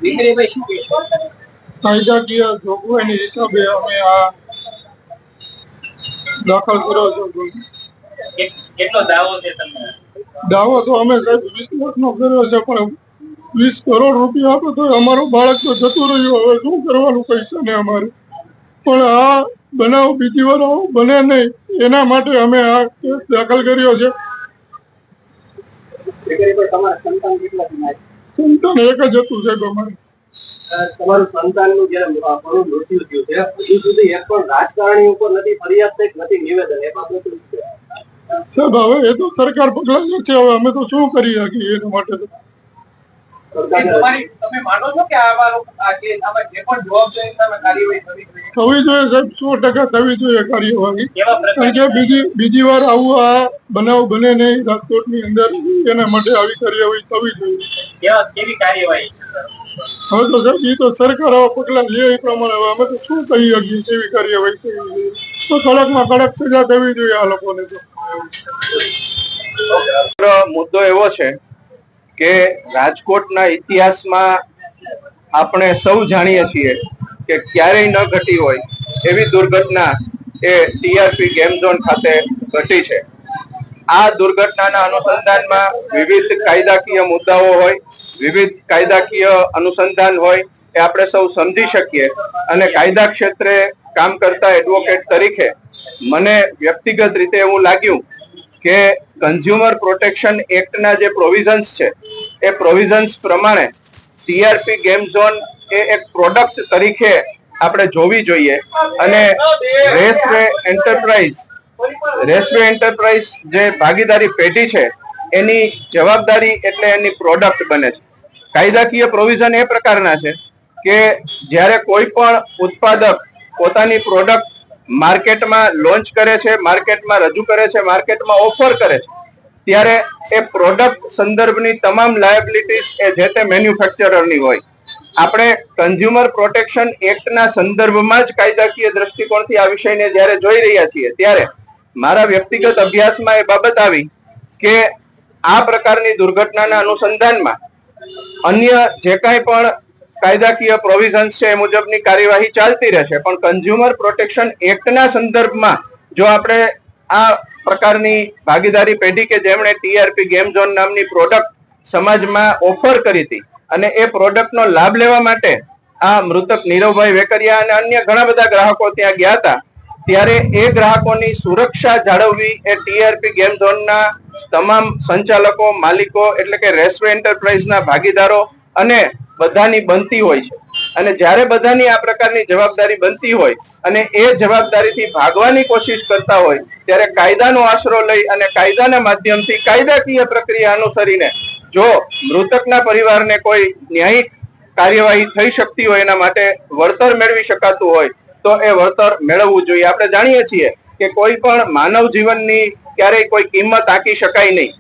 દીકરીભાઈ શું કહેશો? કાયદાકીય જોગવાઈની હિસાબે અમે આ દાખલ કર્યો છે. કેટલો દાવો છે તમને? દાવો તો અમે સાહેબ 20 લાખનો કર્યો છે, પણ 20 કરોડ રૂપિયા આપે તો અમારું બાળક તો જતું રહ્યું. હવે શું કરવાનું પૈસા ને અમારે? પણ આ બનાવ બીજી વાર આવો બને નહીં એના માટે અમે આ કેસ દાખલ કર્યો છે. સંતાન કેટલા છે? સંતાન એક જ હતું સાહેબ અમારે. તમારું સંતાનનું જ્યારે મૃત્યુ થયું છે હજુ સુધી એક પણ રાજકારણી ઉપર નથી ફરિયાદ થઈ, નથી નિવેદન, એ બાબત સાહેબ હવે એ તો સરકાર પગલાં લે છે. હવે અમે તો શું કરી શકીએ એના માટે? તમે માનો છો કે આમાં જે પણ જવાબદારી સામે કાર્યવાહી થવી જોઈએ સાહેબ? 100% થવી જોઈએ કાર્યવાહી. કારણ કે બીજી વાર આવું આ બનાવ બને નહીં રાજકોટની અંદર, એના માટે આવી કાર્યવાહી થવી જોઈએ. કેવી કાર્યવાહી? હવે તો સાહેબ એ તો સરકાર આવા પગલા લે એ પ્રમાણે હવે અમે તો શું કહી શકીએ? કેવી કાર્યવાહી થવી જોઈએ તો કડકમાં કડક સજા થવી જોઈએ આ લોકોને. તો મુદ્દો એવો છે કે રાજકોટના ઇતિહાસમાં આપણે સૌ જાણીએ છીએ કે ક્યારેય ન ઘટી હોય એવી દુર્ઘટના એ ટીઆરપી ગેમ ઝોન ખાતે ઘટી છે. આ દુર્ઘટનાના અનુસંધાનમાં વિવિધ કાયદાકીય મુદ્દાઓ હોય, વિવિધ કાયદાકીય અનુસંધાન હોય, એ આપણે સૌ સમજી શકીએ. અને કાયદા ક્ષેત્રે કામ કરતા એડવોકેટ તરીકે મને વ્યક્તિગત રીતે એવું લાગ્યું કે કન્ઝ્યુમર પ્રોટેક્શન એક્ટના જે પ્રોવિઝન્સ છે એ પ્રોવિઝન્સ પ્રમાણે ટીઆરપી ગેમ ઝોન એ એક પ્રોડક્ટ તરીકે આપણે જોવી જોઈએ. અને રેસવે એન્ટરપ્રાઇઝ જે ભાગીદારી પેઢી છે એની જવાબદારી એટલે એની પ્રોડક્ટ બને છે. કાયદાકીય પ્રોવિઝન એ પ્રકારના છે કે જ્યારે કોઈ પણ ઉત્પાદક પોતાની પ્રોડક્ટ માર્કેટમાં લોન્ચ કરે છે, માર્કેટમાં રજૂ કરે છે, માર્કેટમાં ઓફર કરે છે, ત્યારે એ પ્રોડક્ટ સંદર્ભની તમામ લાયબિલિટીઝ એ જે તે મેન્યુફેક્ચરરની હોય. આપણે કન્ઝ્યુમર પ્રોટેક્શન એક્ટના સંદર્ભમાં જ કાયદાકીય દ્રષ્ટિકોણથી આ વિષયને જ્યારે જોઈ રહ્યા છીએ ત્યારે મારા વ્યક્તિગત અભ્યાસમાં એ બાબત આવી કે આ પ્રકારની દુર્ઘટનાના અનુસંધાનમાં અન્ય જે કાંઈ પણ કાયદાકીય પ્રોવિઝન્સ છે એ મુજબની કાર્યવાહી ચાલતી રહેશે, પણ કન્ઝ્યુમર પ્રોટેક્શન એક્ટના સંદર્ભમાં જો આપણે આ પ્રકારની ભાગીદારી પેઢી કે જેમણે ટીઆરપી ગેમ ઝોન નામની પ્રોડક્ટ સમાજમાં ઓફર કરી હતી અને એ પ્રોડક્ટનો લાભ લેવા માટે આ મૃતક નીરવભાઈ વેકરિયા અને અન્ય ઘણા બધા ગ્રાહકો ત્યાં ગયા હતા, ત્યારે એ ગ્રાહકોની સુરક્ષા જાળવવી એ ટીઆરપી ગેમ ઝોનના તમામ સંચાલકો, માલિકો એટલે કે રેસવે એન્ટરપ્રાઇઝના ભાગીદારો અને બધાની બનતી હોય છે. અને જ્યારે બધાની આ પ્રકારની જવાબદારી બનતી હોય અને એ જવાબદારીથી ભાગવાની કોશિશ કરતા હોય ત્યારે કાયદાનો આશરો લઈ અને કાયદાના માધ્યમથી કાયદાકીય પ્રક્રિયા અનુસરીને જો મૃતકના પરિવારને કોઈ ન્યાયિક કાર્યવાહી થઈ શકતી હોય, એના માટે વળતર મેળવી શકાતું હોય તો એ વળતર મેળવવું જોઈએ. આપણે જાણીએ છીએ કે કોઈ પણ માનવ જીવનની ક્યારેય કોઈ કિંમત આંકી શકાય નહીં.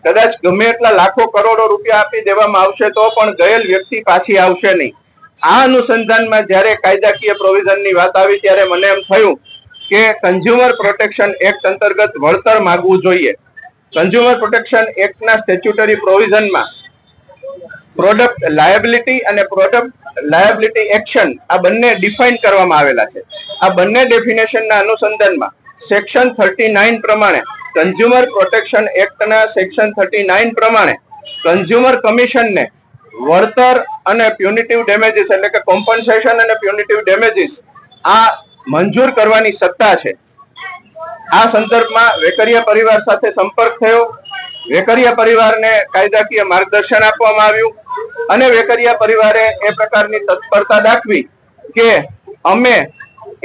કદાચ ગમે એટલા લાખો કરોડો રૂપિયા આપી દેવામાં આવશે તો પણ ગયેલ વ્યક્તિ પાછી આવશે નહીં. આ અનુસંધાનમાં જ્યારે કાયદાકીય પ્રોવિઝનની વાત આવી ત્યારે મને એમ થયું કે કન્ઝ્યુમર પ્રોટેક્શન એક્ટ અંતર્ગત વળતર માંગવું જોઈએ. કન્ઝ્યુમર પ્રોટેક્શન એક્ટના સ્ટેચ્યુટરી પ્રોવિઝનમાં પ્રોડક્ટ લાયબિલિટી અને પ્રોડક્ટ લાયબિલિટી એક્શન આ બંને ડિફાઇન કરવામાં આવેલા છે. આ બંને ડેફિનેશનના અનુસંધાનમાં સેક્શન 39 પ્રમાણે કન્ઝ્યુમર પ્રોટેક્શન એક્ટના સેક્શન 39 પ્રમાણે કન્ઝ્યુમર કમિશનને વળતર અને પ્યુનિટિવ ડેમેજીસ એટલે કે કોમ્પન્સેશન અને પ્યુનિટિવ ડેમેજીસ આ મંજૂર કરવાની સત્તા છે. આ સંદર્ભમાં વેકરિયા પરિવાર સાથે સંપર્ક થયો, વેકરિયા પરિવારને કાયદાકીય માર્ગદર્શન આપવામાં આવ્યું અને વેકરિયા પરિવારે એ પ્રકારની તત્પરતા દાખવી કે અમે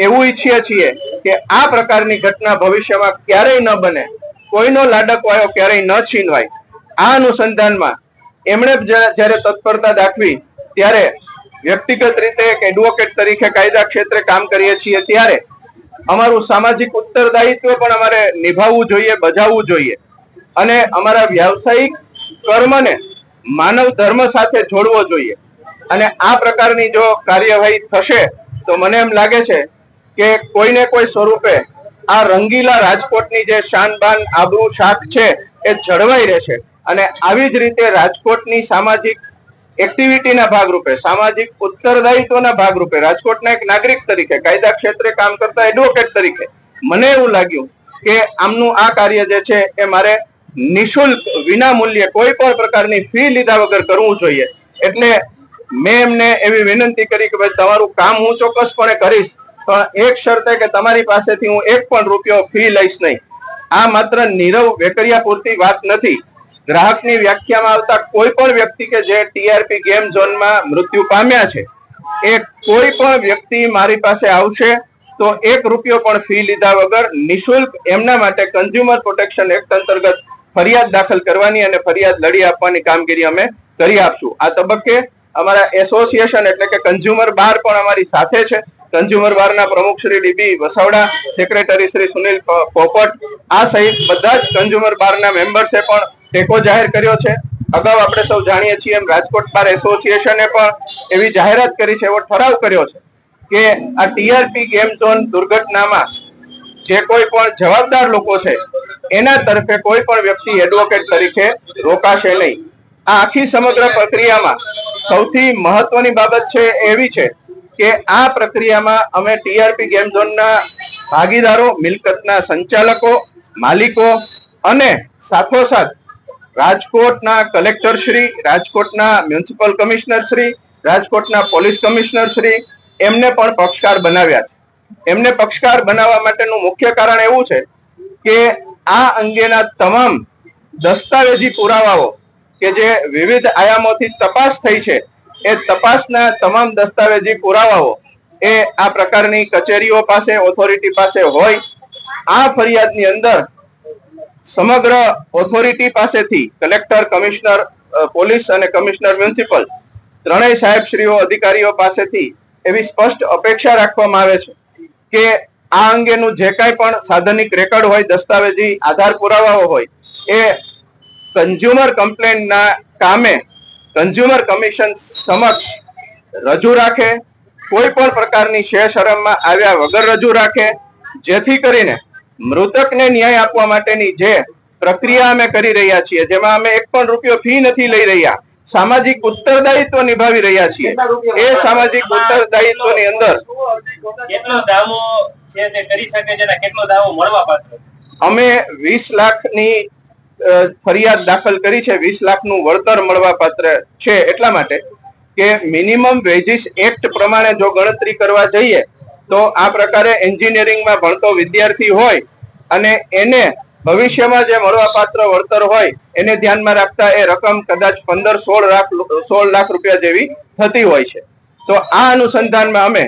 એવું ઈચ્છીએ છીએ કે આ પ્રકારની ઘટના ભવિષ્યમાં ક્યારેય ન બને, કોઈનો લાડકવાયો ક્યારેય ન છીનવાય. આ અનુસંધાનમાં એમણે જ્યારે તત્પરતા દાખવી ત્યારે વ્યક્તિગત રીતે એક એડવોકેટ તરીકે કાયદા ક્ષેત્રે કામ કરીએ છીએ ત્યારે અમારું સામાજિક ઉત્તરદાયિત્વ પણ અમારે નિભાવવું જોઈએ, બજાવવું જોઈએ અને અમારા વ્યાવસાયિક કર્મને માનવ ધર્મ સાથે જોડવો જોઈએ. અને આ પ્રકારની જો કાર્યવાહી થશે તો મને એમ લાગે છે કે કોઈને કોઈ સ્વરૂપે આ રંગીલા રાજકોટની જે શાન બાન આબરૂ શાખ છે એ જળવાઈ રહેશે અને આવી જ રીતે રાજકોટની સામાજિક એક્ટિવિટીના ભાગરૂપે, સામાજિક ઉત્તરદાયિત્વના ભાગરૂપે, રાજકોટના એક નાગરિક તરીકે, કાયદા ક્ષેત્રે કામ કરતા એડવોકેટ તરીકે મને એવું લાગ્યું કે આમનું આ કાર્ય જે છે એ મારે નિઃશુલ્ક, વિના મૂલ્યે, કોઈ પણ પ્રકારની ફી લીધા વગર કરવું જોઈએ. એટલે મેં એમને એવી વિનંતી કરી કે ભાઈ તમારું કામ હું ચોક્કસપણે કરીશ, પણ એક શરતે કે તમારી પાસેથી હું એક પણ રૂપિયો ફી લઈશ નહીં. આ માત્ર નીરવ વેકરિયા પૂરતી વાત નથી. ગ્રાહકની વ્યાખ્યામાં આવતા કોઈ પણ વ્યક્તિ કે જે ટીઆરપી ગેમ ઝોનમાં મૃત્યુ પામ્યા છે, એ કોઈ પણ વ્યક્તિ મારી પાસે આવશે તો એક રૂપિયો પણ ફી લીધા વગર નિઃશુલ્ક એમના માટે કન્ઝ્યુમર પ્રોટેક્શન એક્ટ અંતર્ગત ફરિયાદ દાખલ કરવાની અને ફરિયાદ લડી આપવાની કામગીરી અમે કરી આપશું. આ તબક્કે અમારા એસોસિએશન એટલે કે કન્ઝ્યુમર બાર પણ અમારી સાથે છે. કન્ઝ્યુમર બારના પ્રમુખ શ્રી ડીબી વસાવડા, સેક્રેટરી શ્રી સુનિલ પોપટ, આ સહિત બધા જ કન્ઝ્યુમર બારના મેમ્બર્સે પણ ટેકો જાહેર કર્યો છે. અગાઉ આપણે સૌ જાણીએ છીએ એમ રાજકોટ બાર એસોસિએશને પણ એવી જાહેરાત કરી છે, એવો ઠરાવ કર્યો છે કે આ ટીઆરપી ગેમ ઝોન દુર્ઘટનામાં જે કોઈ પણ જવાબદાર લોકો છે એના તરફે કોઈ પણ વ્યક્તિ એડવોકેટ તરીકે રોકાશે નહીં. આ આખી સમગ્ર પ્રક્રિયામાં સૌથી મહત્વની બાબત છે એવી છે કે આ પ્રક્રિયામાં અમે ટીઆરપી ગેમ ઝોનના ભાગીદારો, મિલકતના સંચાલકો, માલિકો અને સાથોસાથ રાજકોટના કલેક્ટર શ્રી, રાજકોટના મ્યુનિસિપલ કમિશનર શ્રી, રાજકોટના પોલીસ કમિશનર શ્રી, એમને પણ પક્ષકાર બનાવ્યા છે. એમને પક્ષકાર બનાવવા માટેનું મુખ્ય કારણ એવું છે કે આ અંગેના તમામ દસ્તાવેજી પુરાવાઓ કે જે વિવિધ આયામોથી તપાસ થઈ છે, એ તપાસના તમામ દસ્તાવેજી પુરાવાઓ એ આ પ્રકારની કચેરીઓ પાસે, ઓથોરિટી પાસે હોય. આ ફરિયાદની અંદર સમગ્ર ઓથોરિટી પાસેથી કલેક્ટર, કમિશનર પોલીસ અને કમિશનર મ્યુનિસિપલ ત્રણેય સાહેબશ્રીઓ, અધિકારીઓ પાસેથી એવી સ્પષ્ટ અપેક્ષા રાખવામાં આવે છે કે આ અંગેનું જે કાંઈ પણ સાધનિક રેકોર્ડ હોય, દસ્તાવેજી આધાર પુરાવાઓ હોય, એ કન્ઝ્યુમર કમ્પ્લેન્ટના કામે કન્ઝ્યુમર કમિશન સમક્ષ રજૂ રાખે, કોઈ પણ પ્રકારની શરમમાં આવ્યા વગર રજૂ રાખે, જેથી કરીને મૃતકને ન્યાય આપવા માટેની જે પ્રક્રિયા અમે કરી રહ્યા છીએ, જેમાં અમે એક પણ રૂપિયો ફી નથી લઈ રહ્યા, સામાજિક ઉત્તરદાયિત્વ નિભાવી રહ્યા છીએ, એ સામાજિક ઉત્તરદાયિત્વની અંદર કેટલો દાવો છે તે કરી શકે છે, કેટલો દાવો મળવા પાત્ર? અમે 20 લાખની ફરિયાદ દાખલ કરી છે. 20 લાખનું વળતર મળવા પાત્ર છે એટલા માટે કે મિનિમમ વેજીસ એક્ટ પ્રમાણે જો ગણતરી કરવા જઈએ તો આ પ્રકારે એન્જિનિયરિંગમાં ભણતો વિદ્યાર્થી હોય અને એને ભવિષ્યમાં જે મળવાપાત્ર વળતર હોય એને ધ્યાનમાં રાખતા એ રકમ કદાચ 15-16 લાખ રૂપિયા જેવી થતી હોય છે. તો આ અનુસંધાનમાં અમે